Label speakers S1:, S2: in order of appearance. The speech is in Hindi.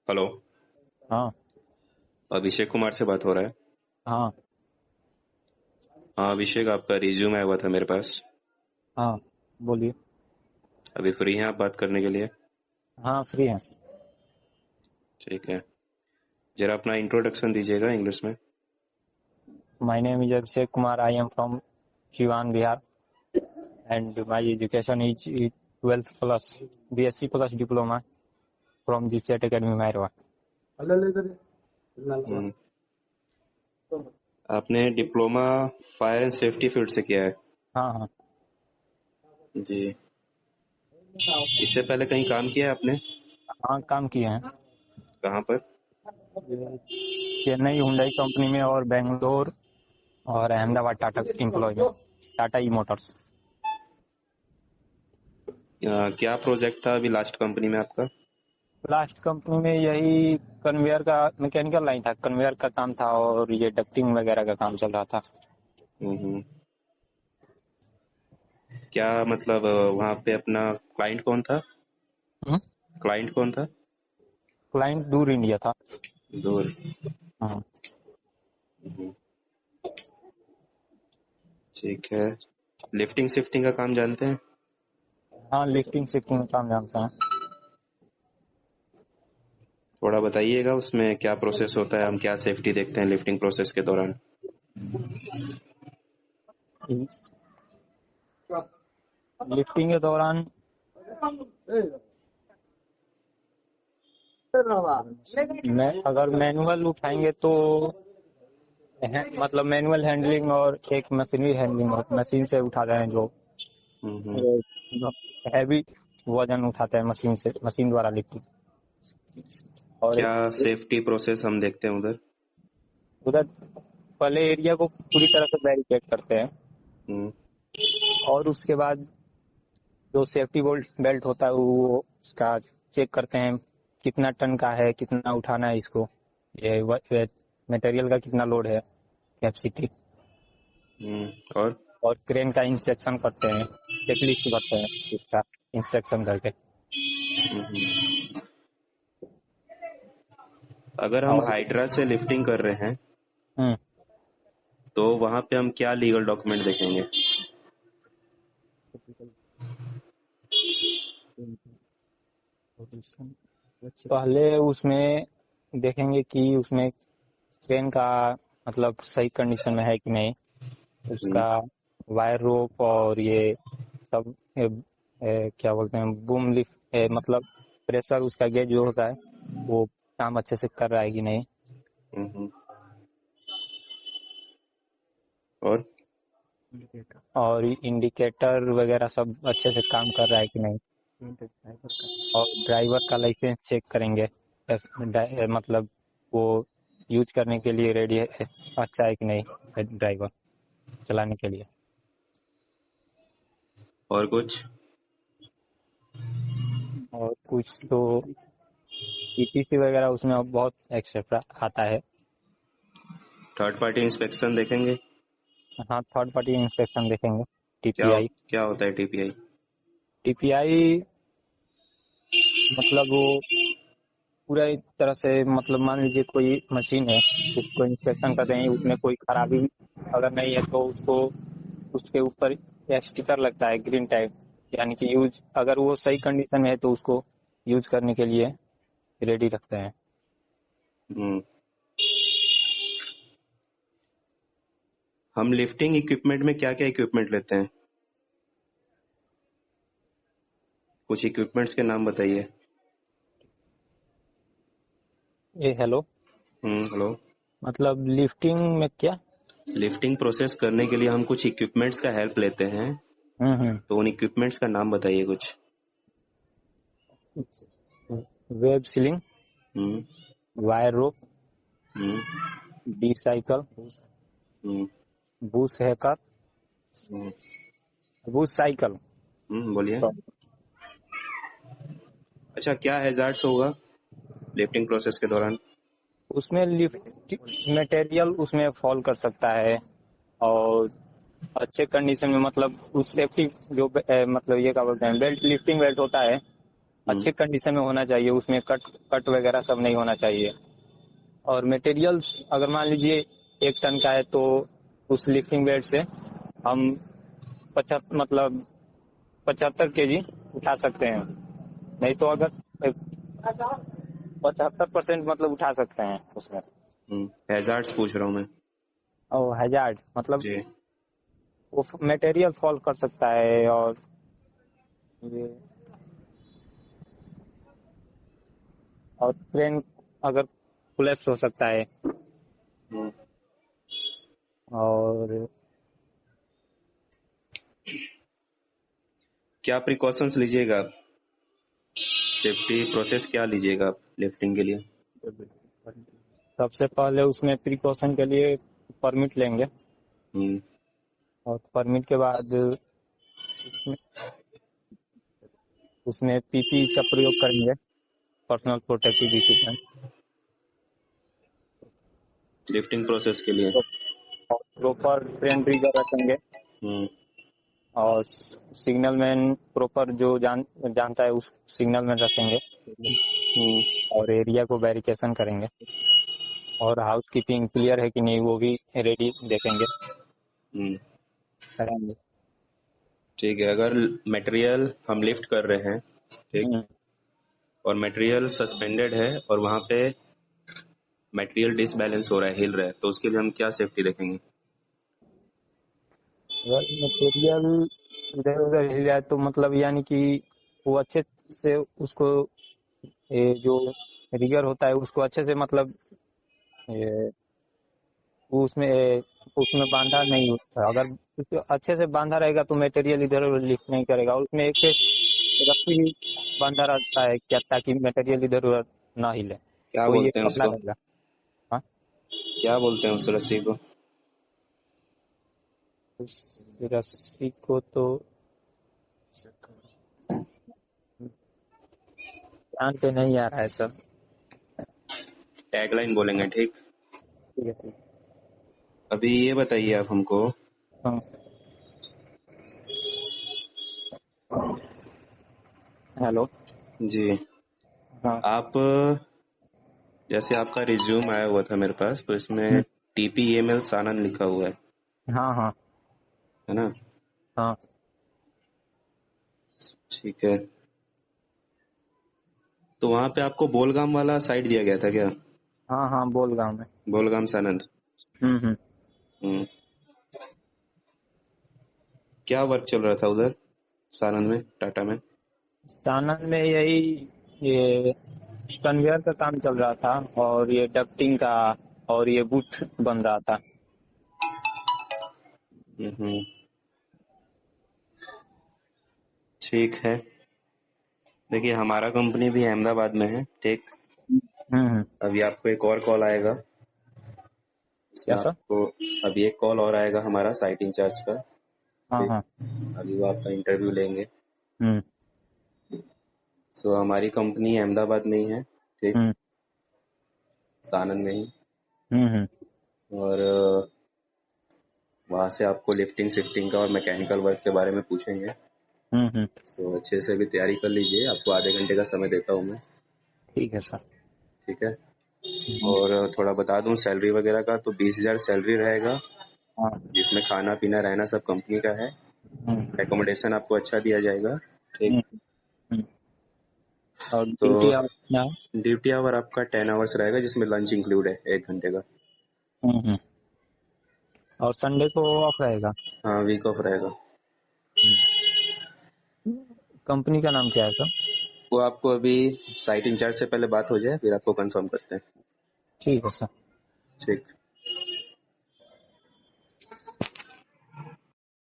S1: हेलो।
S2: हाँ
S1: अभिषेक कुमार से बात हो रहा है?
S2: हाँ
S1: हाँ अभिषेक, आपका रिज्यूम आया हुआ था मेरे पास।
S2: हाँ बोलिए।
S1: अभी फ्री हैं आप बात करने के लिए?
S2: हाँ फ्री है।
S1: ठीक है। जरा अपना इंट्रोडक्शन दीजिएगा इंग्लिश में।
S2: My name is Abhishek Kumar. I am from Siwan Bihar and my education is 12th plus BSc plus diploma from the set academy Mairwa.
S1: Hmm, आपने diploma fire and safety field से किया है?
S2: हाँ हाँ
S1: जी। इससे पहले कहीं काम किया है आपने?
S2: हाँ काम किए हैं।
S1: कहाँ पर?
S2: चेन्नई हुंडई कंपनी में और बेंगलोर और अहमदाबाद टाटा एम्प्लॉय में, टाटा ई मोटर्स।
S1: क्या प्रोजेक्ट था अभी लास्ट कंपनी में आपका?
S2: लास्ट कंपनी में यही कन्वेयर का मैकेनिकल लाइन था, कन्वेयर का काम था और ये डक्टिंग वगैरह का काम चल रहा था।
S1: हम्म, क्या मतलब वहाँ पे अपना क्लाइंट कौन था? क्लाइंट कौन था?
S2: क्लाइंट दूर इंडिया था।
S1: दूर।
S2: हाँ
S1: हम्म, ठीक है। लिफ्टिंग शिफ्टिंग का काम जानते हैं?
S2: हाँ लिफ्टिंग शिफ्टिंग का काम जानते हैं।
S1: थोड़ा बताइएगा उसमें क्या प्रोसेस होता है, हम क्या सेफ्टी देखते हैं लिफ्टिंग प्रोसेस के दौरान?
S2: लिफ्टिंग के दौरान अगर मैनुअल उठाएंगे तो मतलब मैनुअल हैंडलिंग और एक मशीनरी हैंडलिंग, मशीन से उठाते हैं जो
S1: हम्म,
S2: हैवी वजन उठाते हैं मशीन से, मशीन द्वारा लिफ्टिंग। और
S1: क्या सेफ्टी प्रोसेस हम देखते हैं उधर?
S2: उधर पहले एरिया को पूरी तरह से बैरिकेड करते हैं
S1: हम्म,
S2: और उसके बाद जो सेफ्टी बेल्ट होता है वो उसका चेक करते हैं कितना टन का है, कितना उठाना है इसको, ये मटेरियल का कितना लोड है, कैपेसिटी।
S1: और
S2: और क्रेन का इंस्पेक्शन करते हैं, चेकलिस्ट करते हैं उसका इंस्पेक्शन करके।
S1: हम्म, अगर हम
S2: और
S1: हाइड्रा से लिफ्टिंग कर रहे हैं
S2: हम्म
S1: तो वहां पे हम क्या लीगल डॉक्यूमेंट देखेंगे?
S2: पहले उसमें देखेंगे कि उसमें क्रेन का मतलब सही कंडीशन में है कि नहीं,
S1: हम्म,
S2: उसका वायर रोप और ये सब क्या बोलते हैं बूम लिफ्ट, मतलब प्रेशर उसका गेज जो होता है वो काम अच्छे से कर रहा है कि नहीं।
S1: हम्म, और
S2: और इंडिकेटर वगैरह सब अच्छे से काम कर रहा है कि नहीं। और ड्राइवर का लाइसेंस चेक करेंगे, मतलब वो यूज करने के लिए रेडी है, अच्छा है कि नहीं ड्राइवर चलाने के लिए।
S1: और कुछ?
S2: और कुछ तो ETC वगैरह उसमें बहुत एक्स्ट्रा आता है।
S1: थर्ड पार्टी इंस्पेक्शन देखेंगे?
S2: हाँ थर्ड पार्टी इंस्पेक्शन देखेंगे।
S1: क्या
S2: टीपीआई
S1: क्या होता है टीपीआई?
S2: टीपीआई मतलब वो पूरा एक तरह से, मतलब मान लीजिए कोई मशीन है, उसको इंस्पेक्शन कर रहे हैं, उसमें कोई खराबी अगर नहीं है तो उसको उसके ऊपर एक स्टिकर लगता है ग्रीन टाइप, यानी कि यूज, अगर वो सही कंडीशन में है तो उसको यूज करने के लिए रेडी रखते हैं।
S1: हम्म, हम लिफ्टिंग इक्विपमेंट में क्या क्या इक्विपमेंट लेते हैं? कुछ इक्विपमेंट्स के नाम बताइए।
S2: ये हेलो,
S1: हेलो।
S2: मतलब लिफ्टिंग में क्या।
S1: लिफ्टिंग प्रोसेस करने के लिए हम कुछ इक्विपमेंट्स का हेल्प लेते हैं,
S2: हम्म।
S1: तो उन इक्विपमेंट्स का नाम बताइए कुछ।
S2: वेब सीलिंग,
S1: हम्म,
S2: वायर रोप,
S1: हम्म,
S2: डी साइकिल,
S1: हम्म,
S2: बूस हैकर,
S1: हम्म,
S2: बूस साइकिल।
S1: बोलिए। अच्छा, क्या हैजार्ड्स होगा लिफ्टिंग प्रोसेस के दौरान?
S2: उसमें लिफ्ट मटेरियल उसमें फॉल कर सकता है और अच्छे कंडीशन में, मतलब उस सेफ्टी जो मतलब ये क्या बोलते हैं बेल्ट, लिफ्टिंग बेल्ट होता है अच्छे कंडीशन में होना चाहिए, उसमें कट कट वगैरह सब नहीं होना चाहिए। और मटेरियल्स अगर मान लीजिए 1 टन का है तो उस लिफ्टिंग बेड से हम 75 केजी उठा सकते हैं। नहीं तो अगर 75% मतलब उठा सकते हैं उसमें।
S1: हैजार्ड्स पूछ रहा हूँ मैं।
S2: और हैजार्ड मतलब
S1: जी।
S2: वो मटेरियल फॉल कर सकता है, और ये और क्रेन अगर कोलैप्स हो सकता है।
S1: हम्म,
S2: और
S1: क्या प्रिकॉशंस लीजिएगा आप? सेफ्टी प्रोसेस क्या लीजिएगा आप लिफ्टिंग के लिए?
S2: सबसे पहले उसमें प्रिकॉशन के लिए परमिट लेंगे,
S1: हम्म,
S2: और परमिट के बाद उसमें उसमें पीपी का प्रयोग करेंगे, personal protective equipment.
S1: Lifting process के लिए।
S2: और प्रॉपर ट्रेन रिगर रखेंगे,
S1: हम्म,
S2: और सिग्नल मैन प्रॉपर जो जानता है उस सिग्नल मैन रखेंगे,
S1: हम्म,
S2: और एरिया को बैरिकेशन करेंगे, और हाउस कीपिंग क्लियर है कि नहीं वो भी रेडी देखेंगे,
S1: हम्म।
S2: करेंगे।
S1: ठीक है, अगर मटेरियल हम लिफ्ट कर रहे हैं, ठीक,
S2: हम्म,
S1: और मटेरियल सस्पेंडेड है और वहां पे मटेरियल डिसबैलेंस हो रहा है, हिल रहा है, तो उसके लिए हम क्या सेफ्टी रखेंगे?
S2: अगर मटेरियल इधर उधर हिल जाए तो मतलब यानी कि वो अच्छे से उसको, ये जो रिगर होता है उसको अच्छे से मतलब ये वो उसमें बांधा नहीं होता। अगर उसको अच्छे से बांधा रहेगा तो मटेरियल इधर उधर लिफ्ट नहीं करेगा। उसमें एक रस्सी भी बांधा रहता है क्या, ताकि मटेरियल इधर उधर ना हिले।
S1: क्या
S2: तो ये
S1: बोलते हैं
S2: पतला
S1: उसको?
S2: रहेगा। हाँ,
S1: क्या बोलते हैं उस रस्सी को?
S2: उस रस्सी को तो ध्यान पे नहीं आ रहा है सब।
S1: टैगलाइन बोलेंगे, ठीक।
S2: ठीक है, ठीक।
S1: अभी ये बताइए आप हमको।
S2: हाँ, हेलो।
S1: जी।
S2: हाँ।
S1: आप, जैसे आपका रिज्यूम आया हुआ था मेरे पास, तो इसमें
S2: हम्म,
S1: TPML सानन लिखा हुआ
S2: हाँ हाँ
S1: है ना?
S2: हाँ
S1: ठीक है, तो वहां पे आपको बोलगाम वाला साइट दिया गया था क्या?
S2: हाँ हाँ, बोल गाँव में।
S1: बोलगाम सानंद।
S2: हम्म।
S1: हम्म। क्या वर्क चल रहा था उधर सानंद में, टाटा में?
S2: सानंद में यही, ये कन्वेयर का काम चल रहा था, और ये डक्टिंग का, और ये बूथ बन रहा था।
S1: हम्म। ठीक है, देखिए हमारा कंपनी भी अहमदाबाद में है, ठीक।
S2: हम्म।
S1: अभी आपको एक और कॉल आएगा, इसमें
S2: क्या सर?
S1: आपको अभी एक कॉल और आएगा हमारा साइट इंचार्ज का,
S2: हाँ
S1: ठीक।
S2: हाँ।
S1: अभी वो आपका इंटरव्यू लेंगे।
S2: हम्म
S1: सो हमारी कंपनी अहमदाबाद में ही है, ठीक,
S2: हम्म
S1: सानंद में ही।
S2: हम्म।
S1: और वहाँ से आपको लिफ्टिंग शिफ्टिंग का और मैकेनिकल वर्क के बारे में पूछेंगे।
S2: हम्म।
S1: सो अच्छे से भी तैयारी कर लीजिए, आपको आधे घंटे का समय देता हूँ मैं।
S2: ठीक है सर।
S1: ठीक है,
S2: हम्म,
S1: और थोड़ा बता दूं सैलरी वगैरह का, तो 20,000 सैलरी रहेगा,
S2: हाँ।
S1: जिसमें खाना पीना रहना सब कंपनी का है।
S2: हम्म
S1: एकोमोडेशन आपको अच्छा दिया जाएगा, ठीक।
S2: हम्म हम्म। और
S1: तो
S2: ड्यूटी आवर क्या है?
S1: ड्यूटी आवर आपका 10 आवर्स रहेगा, जिसमें लंच इंक्लूड है 1 घंटे का।
S2: हम्म। और संडे को ऑफ रहेगा?
S1: हाँ, वीक ऑफ रहेगा।
S2: कंपनी का नाम क्या है सर?
S1: वो आपको अभी साइट इंचार्ज से पहले बात हो जाए, फिर आपको कंफर्म करते हैं।
S2: ठीक है सर।
S1: ठीक।